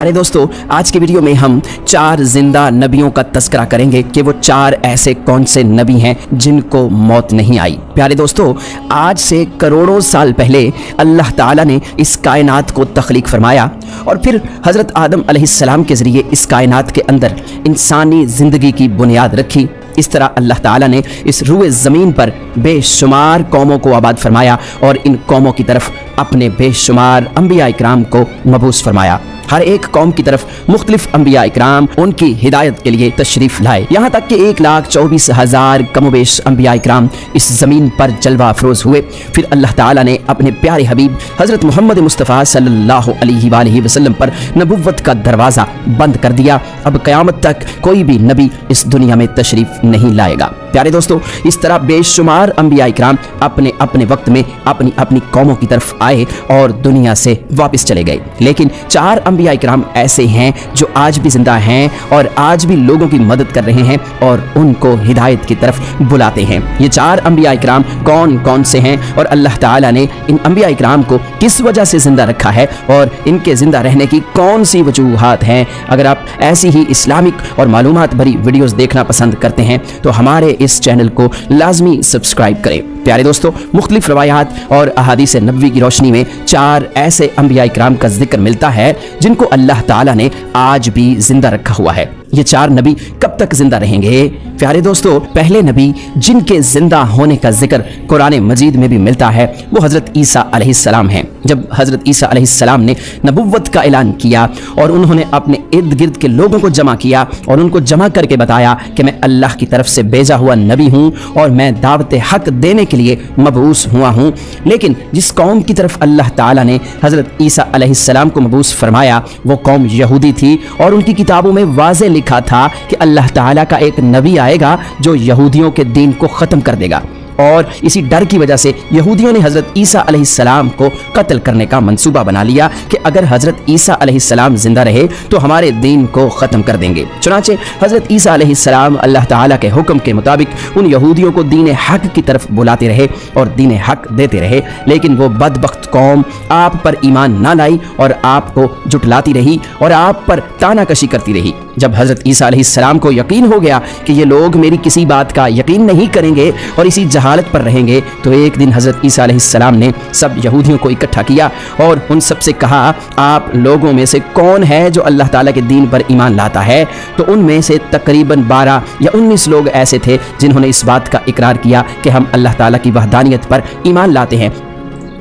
अरे दोस्तों, आज की वीडियो में हम 4 जिंदा नबियों का तस्करा करेंगे कि वो 4 ऐसे कौन से नबी हैं जिनको मौत नहीं आई। प्यारे दोस्तों, आज से करोड़ों साल पहले अल्लाह ताला ने इस कायनात को तख्लीक फरमाया और फिर हज़रत आदम अलैहिस्सलाम के ज़रिए इस कायनात के अंदर इंसानी ज़िंदगी की बुनियाद रखी। इस तरह अल्लाह ताला ने इस रूए ज़मीन पर बेशुमार कौमों को आबाद फरमाया और इन कौमों की तरफ अपने बेशुमार अंबिया इकराम को मबूस फरमाया। हर एक कौम की तरफ मुख्तलिफ अंबिया इकराम उनकी हिदायत के लिए तशरीफ लाए। यहाँ तक कि 1,24,000 कमोबेश अंबिया इकराम इस ज़मीन पर जलवा अफरोज़ हुए। फिर अल्लाह ताला ने अपने प्यारे हबीब हज़रत मोहम्मद मुस्तफ़ा सल्लल्लाहु अलैहि वसल्लम पर नबुव्वत का दरवाज़ा बंद कर दिया। अब क़यामत तक कोई भी नबी इस दुनिया में तशरीफ नहीं लाएगा। प्यारे दोस्तों, इस तरह बेशुमार अंबिया इकराम अपने अपने वक्त में अपनी अपनी कौमों की तरफ आए और दुनिया से वापस चले गए। लेकिन 4 अंबिया इकराम ऐसे हैं जो आज भी जिंदा हैं और आज भी लोगों की मदद कर रहे हैं और उनको हिदायत की तरफ बुलाते हैं। ये 4 अंबिया इकराम कौन कौन से हैं और अल्लाह ताला ने इन अंबिया इकराम को किस वजह से जिंदा रखा है और इनके जिंदा रहने की कौन सी वजूहात हैं। अगर आप ऐसी ही इस्लामिक और मालूमात भरी वीडियोस देखना पसंद करते हैं तो हमारे इस चैनल को लाजमी सब्सक्राइब करें। प्यारे दोस्तों, मुख्तलिफ रवायात और अहादीस नबवी की रोशनी में 4 ऐसे अंबिया इकराम का जिक्र मिलता है जिनको अल्लाह ताला ने आज भी जिंदा रखा हुआ है। ये 4 नबी कब तक जिंदा रहेंगे? प्यारे दोस्तों, पहले नबी जिनके जिंदा होने का जिक्र कुरान मजीद में भी मिलता है वो हज़रत ईसा अलैहिस्सलाम हैं। जब हज़रत ईसा अलैहिस्सलाम ने नबुव्वत का ऐलान किया और उन्होंने अपने इर्द गिर्द के लोगों को जमा किया और उनको जमा करके बताया कि मैं अल्लाह की तरफ से भेजा हुआ नबी हूँ और मैं दावत हक देने के लिए मबूस हुआ हूँ। लेकिन जिस कौम की तरफ अल्लाह ताला ने हज़रत ईसा अलैहिस्सलाम को मबूस फरमाया वो कौम यहूदी थी और उनकी किताबों में वाज़े लिखा था कि अल्लाह ताला का एक नबी आएगा जो यहूदियों के दीन को ख़त्म कर देगा। और इसी डर की वजह से यहूदियों ने हज़रत ईसा अलैहिस्सलाम को कत्ल करने का मंसूबा बना लिया कि अगर हज़रत ईसा अलैहिस्सलाम जिंदा रहे तो हमारे दीन को ख़त्म कर देंगे। चुनांचे हज़रत ईसा अलैहिस्सलाम अल्लाह ताला के हुक्म के मुताबिक उन यहूदियों को दीन हक की तरफ बुलाते रहे और दीन हक देते रहे। लेकिन वो बदबख्त कौम आप पर ईमान ना लाई और आपको जुटलाती रही और आप पर तानाकशी करती रही। जब हज़रत ईसा अलैहिस्सलाम को यकीन हो गया कि ये लोग मेरी किसी बात का यकीन नहीं करेंगे और इसी जहालत पर रहेंगे, तो एक दिन हज़रत ईसा अलैहिस्सलाम ने सब यहूदियों को इकट्ठा किया और उन सब से कहा, आप लोगों में से कौन है जो अल्लाह ताला के दीन पर ईमान लाता है? तो उनमें से तकरीबन 12 या 19 लोग ऐसे थे जिन्होंने इस बात का इकरार किया कि हम अल्लाह ताला की वहदानियत पर ईमान लाते हैं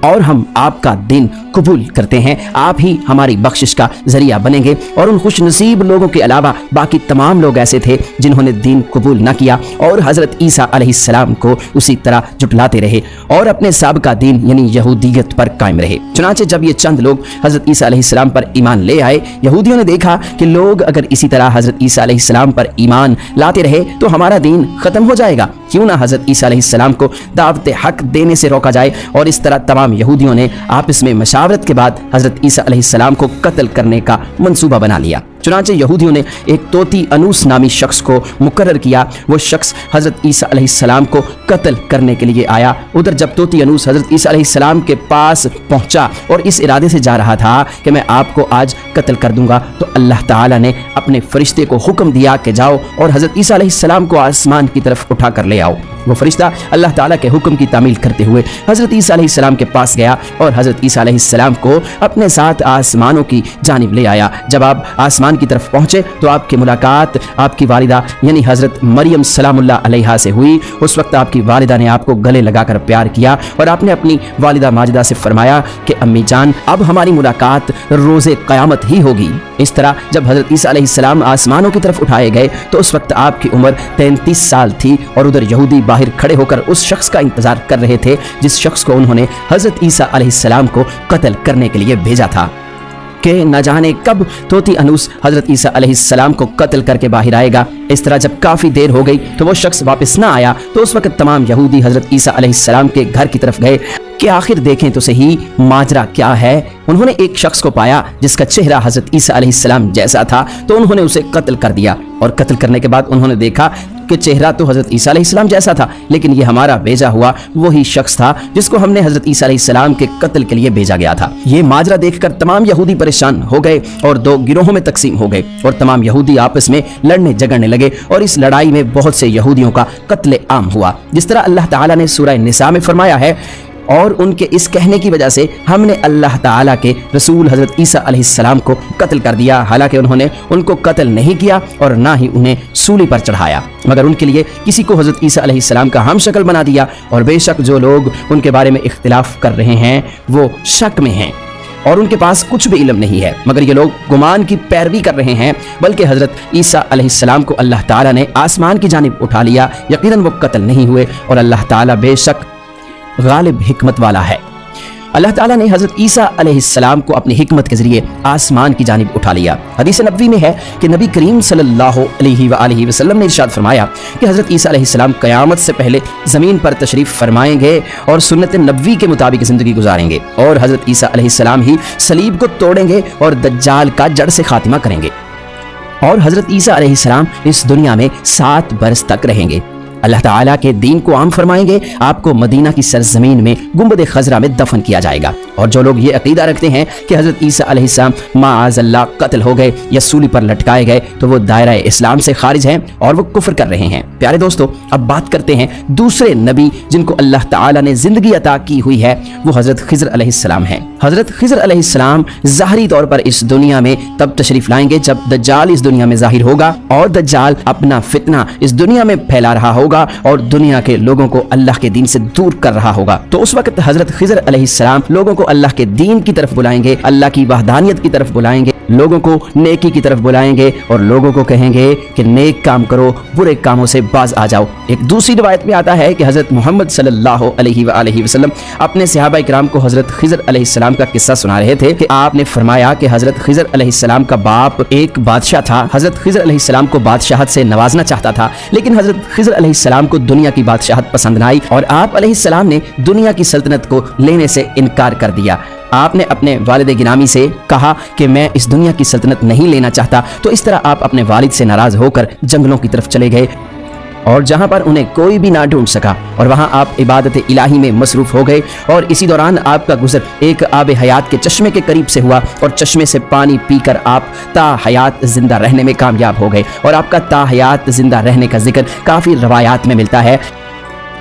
और हम आपका दिन कबूल करते हैं। आप ही हमारी बख्शिश का जरिया बनेंगे। और उन खुश नसीब लोगों के अलावा बाकी तमाम लोग ऐसे थे जिन्होंने दीन कबूल ना किया और हज़रत ईसा अलैहिस्सलाम को उसी तरह जुटलाते रहे और अपने साबिका दीन यानी यहूदियत पर कायम रहे। चुनांचे जब ये चंद लोग हज़रत ईसा अलैहिस्सलाम पर ईमान ले आए, यहूदियों ने देखा कि लोग अगर इसी तरह हज़रत ईसा अलैहिस्सलाम पर ईमान लाते रहे तो हमारा दीन ख़त्म हो जाएगा। क्यों ना हज़रत ईसा अलैहिस्सलाम को दावत हक देने से रोका जाए। और इस तरह तमाम यहूदियों ने आपस में मशावरत के बाद हज़रत ईसा अलैहिस्सलाम को कत्ल करने का मंसूबा बना लिया। चुनांचे यहूदियों ने एक तोती अनूस नामी शख्स को मुकर्रर किया। वो शख्स हज़रत ईसा अलैहिस्सलाम को कत्ल करने के लिए आया। उधर जब तोती अनूस हज़रत ईसा अलैहिस्सलाम के पास पहुंचा और इस इरादे से जा रहा था कि मैं आपको आज कत्ल कर दूंगा, तो अल्लाह ताला ने अपने फरिश्ते को हुक्म दिया कि जाओ और हज़रत ईसा अलैहिस्सलाम को आसमान की तरफ उठा कर ले आओ। वो फरिश्ता अल्लाह ताला के हुक्म की तामील करते हुए हज़रत ईसा अलैहिस्सलाम के पास गया और हज़रत ईसा अलैहिस्सलाम को अपने साथ आसमानों की जानिब ले आया। जब आप आसमान की तरफ पहुंचे तो आपकी मुलाकात आपकी वालिदा यानी हज़रत मरियम सलामुल्लाह अलैहा से हुई। उस वक्त आपकी वालिदा ने आपको गले लगाकर प्यार किया और आपने अपनी वालिदा माजिदा से फरमाया कि अम्मी जान, अब हमारी मुलाकात रोज़े क़यामत ही होगी। इस तरह जब हज़रत ईसा अलैहिस्सलाम आसमानों की तरफ उठाए गए तो उस वक्त आपकी उम्र 33 साल थी और उधर यहूदी बाहर खड़े होकर उस शख्स का इंतजार कर रहे थे जिस शख्स को उन्होंने हज़रत ईसा अलैहिस्सलाम को कत्ल करने के लिए भेजा था कि न जाने कब तोती अनूस हज़रत ईसा अलैहिस्सलाम को कत्ल करके बाहर आएगा। इस तरह जब काफ़ी देर हो गई तो वो शख्स वापस ना आया तो उस वक्त तमाम यहूदी हज़रत ईसा अलैहिस्सलाम के घर की तरफ गए कि आखिर देखें तो सही माजरा क्या है। उन्होंने एक शख्स को पाया जिसका चेहरा हज़रत ईसा अलैहिस्सलाम जैसा था तो उन्होंने उसे कत्ल कर दिया और कत्ल करने के बाद उन्होंने देखा कि चेहरा तो हजरत ईसा अलैहिस्सलाम जैसा था, लेकिन ये हमारा भेजा हुआ वही शख्स था जिसको हमने हजरत ईसा अलैहिस्सलाम के कत्ल के लिए भेजा गया था। ये माजरा देखकर तमाम यहूदी परेशान हो गए और दो गिरोहों में तकसीम हो गए और तमाम यहूदी आपस में लड़ने झगड़ने लगे और इस लड़ाई में बहुत से यहूदियों का कत्ले आम हुआ। जिस तरह अल्लाह ताला ने सूरह निसा में फरमाया है, और उनके इस कहने की वजह से हमने अल्लाह ताला के रसूल हजरत ईसा अलैहिस्सलाम को कत्ल कर दिया, हालांकि उन्होंने उनको कत्ल नहीं किया और ना ही उन्हें सूली पर चढ़ाया, मगर उनके लिए किसी को हजरत ईसा अलैहिस्सलाम का हम शक्ल बना दिया। और बेशक जो लोग उनके बारे में इख्तिलाफ कर रहे हैं वो शक में हैं और उनके पास कुछ भी इल्म नहीं है, मगर ये लोग गुमान की पैरवी कर रहे हैं, बल्कि हजरत ईसा अलैहिस्सलाम को अल्लाह ताला ने आसमान की जानिब उठा लिया। यकीनन वो कत्ल नहीं हुए और अल्लाह ताला बेशक गालिब हिकमत वाला है। अल्लाह ताला ने हजरत ईसा अलैहिस्सलाम को अपनी हिकमत के जरिए आसमान की जानिब उठा लिया। हदीस नबवी में है कि नबी करीम सल्लल्लाहु अलैहि वसल्लम ने इरशाद फरमाया कि हजरत ईसा अलैहिस्सलाम क़यामत से पहले ज़मीन पर तशरीफ़ फरमाएंगे और सुन्नत नबवी के मुताबिक ज़िंदगी गुजारेंगे और हजरत ईसा अलैहिस्सलाम ही सलीब को तोड़ेंगे और दज्जाल का जड़ से खात्मा करेंगे और हजरत ईसा अलैहिस्सलाम इस दुनिया में 7 बरस तक रहेंगे। अल्लाह ताला के दीन को आम फरमाएंगे। आपको मदीना की सरजमीन में गुंबद खजरा में दफन किया जाएगा। और जो लोग ये अकीदा रखते हैं कि हजरत ईसा अलैहिस्सलाम माअज़ल्लाह कत्ल हो गए या सूली पर लटकाए गए, तो वो दायरा इस्लाम से खारिज हैं और वो कुफ्र कर रहे हैं। प्यारे दोस्तों, अब बात करते हैं दूसरे नबी जिनको अल्लाह ताला ने जिंदगी अता की हुई है, वो हजरत खिज़र अलैहिस्सलाम हैं। हजरत खिज़र अलैहिस्सलाम ज़ाहरी तौर पर इस दुनिया में तब तशरीफ लाएंगे जब दज्जाल इस दुनिया में ज़ाहिर होगा और दज्जाल अपना फितना इस दुनिया में फैला रहा होगा और दुनिया के लोगों को अल्लाह के दीन से दूर कर रहा होगा। तो उस वक्त हजरत खिज़र अलैहिस्सलाम लोगों को अल्लाह के दीन की तरफ बुलाएंगे, अल्लाह की वहदानियत की तरफ बुलाएंगे, लोगों को नेकी की तरफ बुलाएंगे और लोगों को कहेंगे कि नेक काम करो, बुरे कामों से बाज आ जाओ। एक दूसरी रिवायत में आता है कि हजरत मोहम्मद सल्लल्लाहु अलैहि वसल्लम अपने सहाबा इकराम को हजरत खिज़र अलैहिस्सलाम का किस्सा सुना रहे थे कि आपने फरमाया कि हजरत खिज़र अलैहिस्सलाम का बाप एक बादशाह था। हजरत खिज़र अलैहिस्सलाम को बादशाहत से नवाजना चाहता था, लेकिन हजरत खिज़र अलैहिस्सलाम को दुनिया की बादशाहत पसंद न आई और आप अलैहिस्सलाम ने दुनिया की सल्तनत को लेने से इनकार कर दिया। आपने अपने वालिद गिरामी से कहा कि मैं इस दुनिया की सल्तनत नहीं लेना चाहता। तो इस तरह आप अपने वालिद से नाराज होकर जंगलों की तरफ चले गए और जहां पर उन्हें कोई भी ना ढूंढ सका और वहां आप इबादत इलाही में मसरूफ हो गए। और इसी दौरान आपका गुजर एक आब हयात के चश्मे के करीब से हुआ और चश्मे से पानी पीकर आप ता हयात जिंदा रहने में कामयाब हो गए। और आपका ता हयात जिंदा रहने का जिक्र काफ़ी रवायात में मिलता है।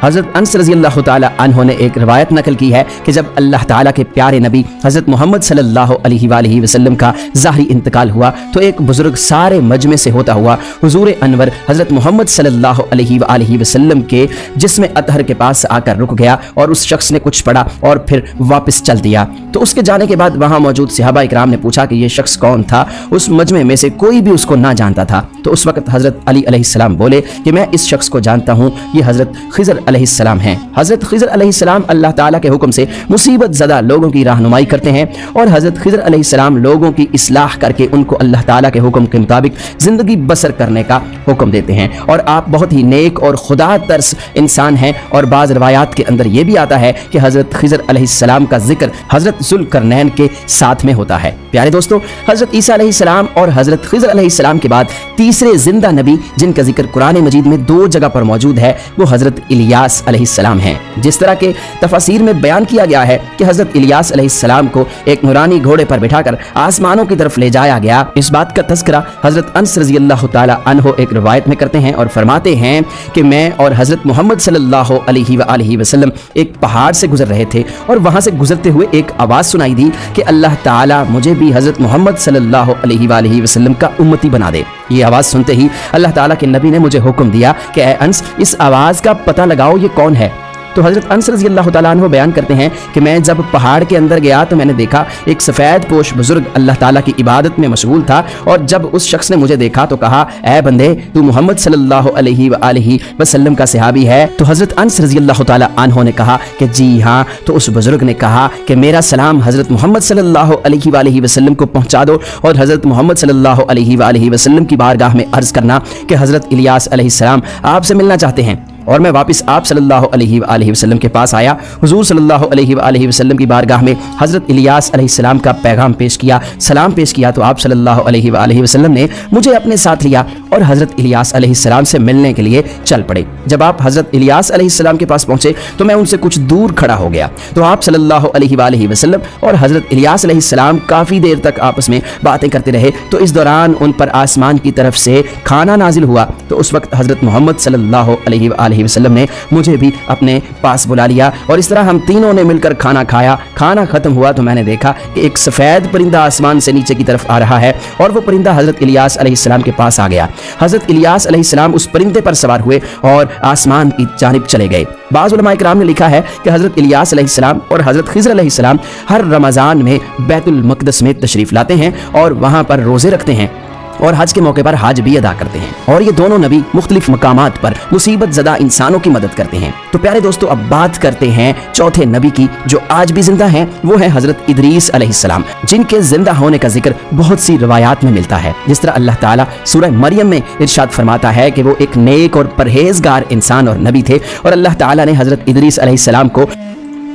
हज़रत अनस रज़ियल्लाहु ताला अन्हु ने एक रवायत नकल की है कि जब अल्लाह ताला के प्यारे नबी हज़रत मोहम्मद सल्लल्लाहु अलैहि वसल्लम का ज़ाहरी इंतकाल हुआ तो एक बुजुर्ग सारे मजमे से होता हुआ हुजूर अनवर हज़रत मोहम्मद सल्लल्लाहु अलैहि वसल्लम के जिस्म अतहर के पास आकर रुक गया और उस शख्स ने कुछ पढ़ा और फिर वापस चल दिया। तो उसके जाने के बाद वहाँ मौजूद सहाबा इकराम ने पूछा कि ये शख्स कौन था। उस मजमे में से कोई भी उसको ना जानता था। तो उस वक्त हज़रत अली अलैहिस्सलाम बोले कि मैं इस शख्स को जानता हूँ, ये हज़रत खिज़र अलैहिस्सलाम हैं। हज़रत खिज़र अलैहिस्सलाम अल्लाह ताला के हुक्म से मुसीबत ज़दा लोगों की रहनुमाई करते हैं और हज़रत खिज़र अलैहिस्सलाम लोगों की इस्लाह करके उनको अल्लाह ताला के हुक्म के मुताबिक ज़िंदगी बसर करने का हुक्म देते हैं। और आप बहुत ही नेक और खुदा तरस इंसान हैं। और बाज़ रवायात के अंदर यह भी आता है कि हज़रत खिज़र अलैहिस्सलाम का जिक्र हज़रत ज़ुल्करनैन के साथ में होता है। प्यारे दोस्तों, हज़रत ईसा अलैहिस्सलाम और हज़रत खिज़र अलैहिस्सलाम के बाद तीसरे जिंदा नबी जिनका जिक्र कुरान मजीद में 2 जगह पर मौजूद है वो हज़रत इलियास अलैहिस्सलाम हैं। जिस तरह के तफसीर में बयान किया गया है कि हज़रत इलियास अलैहिस्सलाम को एक नूरानी घोड़े पर बिठाकर आसमानों की तरफ ले जाया गया, इस बात का तज़किरा हज़रत अनस रज़ियल्लाहु ताला अन्हु एक रिवायत में करते हैं और फरमाते हैं कि मैं और हज़रत मोहम्मद सल्लल्लाहु अलैहि वसल्लम एक पहाड़ से गुजर रहे थे और वहाँ से गुजरते हुए एक आवाज़ सुनाई दी कि अल्लाह ताला मुझे भी हज़रत मोहम्मद सल्लल्लाहु अलैहि वसल्लम का उम्मती बना दे। ये आवाज़ सुनते ही अल्लाह ताला के नबी ने मुझे हुक्म दिया कि ऐ अनस, इस आवाज़ का पता लगाओ ये कौन है। तो हज़रत अनस रज़ियल्लाहु ताला अन्हु बयान करते हैं कि मैं जब पहाड़ के अंदर गया तो मैंने देखा एक सफ़ेद पोश बुजुर्ग अल्लाह ताला की इबादत में मशगूल था और जब उस शख्स ने मुझे देखा तो कहा, ऐ बंदे, तू मोहम्मद सल्लल्लाहु अलैहि वसल्लम का सहाबी है। तो हज़रत अनस रज़ियल्लाहु ताला अन्हु ने कहा कि जी हाँ। तो उस बुजुर्ग ने कहा कि मेरा सलाम हज़रत मोहम्मद सल्लल्लाहु अलैहि वसल्लम को पहुँचा दो और हज़रत मोहम्मद सल्लल्लाहु अलैहि वसल्लम की बारगाह में अर्ज़ करना कि हज़रत इलियास अलैहिस्सलाम आपसे मिलना चाहते हैं। और मैं वापस आप सल्लल्लाहु अलैहि वसल्लम के पास आया। हुजूर सल्लल्लाहु अलैहि वसल्लम की बारगाह में हज़रत इलियास अलैहिस्सलाम का पैगाम पेश किया, सलाम पेश किया, तो आप सल्लल्लाहु अलैहि वसल्लम ने मुझे अपने साथ लिया और हज़रत इलियास अलैहिस्सलाम से मिलने के लिए चल पड़े। जब आप हज़रत इलियास अलैहिस्सलाम के पास पहुंचे तो मैं उनसे कुछ दूर खड़ा हो गया। तो आप सल्लल्लाहु अलैहि वसल्लम और हज़रत इलियास अलैहिस्सलाम काफ़ी देर तक आपस में बातें करते रहे। तो इस दौरान उन पर आसमान की तरफ से खाना नाजिल हुआ। तो उस वक्त हज़रत मोहम्मद सल्लल्लाहु अलैहि वसल्लम ने मुझे भी अपने पास बुला लिया और इस तरह हम तीनों ने मिलकर खाना खाया। खाना खत्म हुआ तो मैंने देखा कि एक सफ़ेद परिंदा आसमान से नीचे की तरफ आ रहा है और वो परिंदा हज़रत इलियास अलैहिस्सलाम के पास आ गया। हज़रत इलियास अलैहिस्सलाम उस परिंदे पर सवार हुए और आसमान की जानिब चले गए। बाज़ उलमा इकराम ने लिखा है कि हज़रत इलियास अलैहिस्सलाम और हज़रत खिज़र अलैहिस्सलाम हर रमज़ान में बैतुल मक़दस में तशरीफ़ लाते हैं और वहाँ पर रोज़े रखते हैं और हज के मौके पर हज भी अदा करते हैं। और ये दोनों नबी मुख्तलिफ मकामात पर मुसीबत ज़दा इंसानों की मदद करते हैं। तो प्यारे दोस्तों, अब बात करते हैं चौथे नबी की जो आज भी जिंदा हैं। वो है हज़रत इदरीस अलैहिस्सलाम, जिनके जिंदा होने का जिक्र बहुत सी रिवायात में मिलता है। जिस तरह अल्लाह ताला सूरह मरियम में इरशाद फरमाता है कि वो एक नेक और परहेजगार इंसान और नबी थे और अल्लाह ताला ने हज़रत इदरीस अलैहिस्सलाम को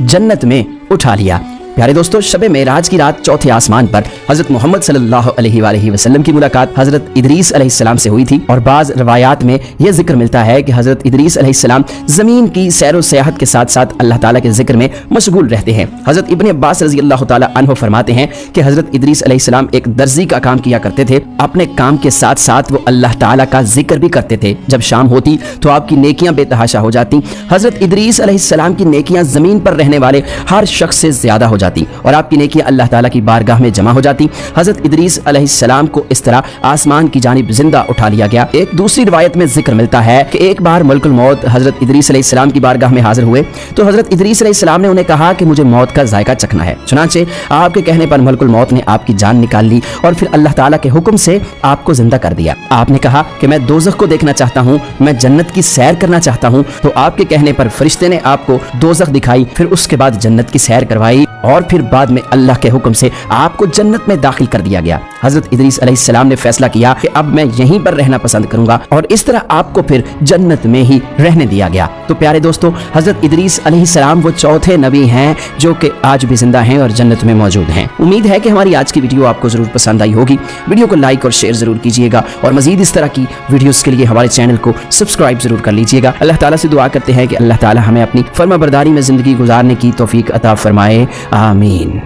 जन्नत में उठा लिया। प्यारे दोस्तों, शब मेराज की रात चौथे आसमान पर हज़रत मोहम्मद सल्लल्लाहु अलैहि वसल्लम की मुलाकात हज़रत इदरीस अलैहिस्सलाम से हुई थी। और बाज़ रवायात में यह जिक्र मिलता है कि हज़रत इदरीस अलैहिस्सलाम ज़मीन की सैर व सयाहत के साथ साथ अल्लाह ताला के जिक्र में मशगूल रहते हैं। हज़रत इब्न अब्बास रज़ी अल्लाह ताला अन्हु फरमाते हैं कि हज़रत इदरीस अलैहिस्सलाम एक दर्जी का काम किया करते थे। अपने काम के साथ साथ वो अल्लाह ताला का जिक्र भी करते थे। जब शाम होती तो आपकी नेकियां बेतहाशा हो जाती। हज़रत इदरीस अलैहिस्सलाम की नेकियां ज़मीन पर रहने वाले हर शख्स से ज़्यादा हो जाती और आपकी नेकियां अल्लाह ताला की बारगाह में जमा हो जाती। हज़रत इदरीस अलैहिस्सलाम को इस तरह आसमान की जानिब जिंदा उठा लिया गया। एक दूसरी रिवायत में जिक्र मिलता है कि एक बार मलकुल मौत हज़रत इदरीस अलैहिस्सलाम की बारगाह में हाजिर हुए तो हज़रत इदरीस अलैहिस्सलाम ने उन्हें कहा कि मुझे मौत का जायका चखना है। चुनांचे आपके कहने पर मलकुल मौत ने आपकी जान निकाल ली और फिर अल्लाह ताला के हुक्म से आपको जिंदा कर दिया। आपने कहा कि मैं दोज़ख को देखना चाहता हूँ, मैं जन्नत की सैर करना चाहता हूँ। तो आपके कहने पर फरिश्ते ने आपको दोज़ख दिखाई, फिर उसके बाद जन्नत की सैर करवाई और फिर बाद में अल्लाह के हुक्म से आपको जन्नत में दाखिल कर दिया गया। हज़रत इदरीस अलैहिस्सलाम ने फैसला किया कि अब मैं यहीं पर रहना पसंद करूंगा और इस तरह आपको फिर जन्नत में ही रहने दिया गया। तो प्यारे दोस्तों, हज़रत इदरीस अलैहिस्सलाम वो चौथे नबी हैं जो कि आज भी जिंदा हैं और जन्नत में मौजूद हैं। उम्मीद है कि हमारी आज की वीडियो आपको जरूर पसंद आई होगी। वीडियो को लाइक और शेयर जरूर कीजिएगा और मजीद इस तरह की वीडियोस के लिए हमारे चैनल को सब्सक्राइब जरूर कर लीजिएगा। अल्लाह ताला से दुआ करते हैं कि अल्लाह ताला हमें अपनी फर्माबरदारी में जिंदगी गुजारने की तौफीक अता फरमाए। आमीन।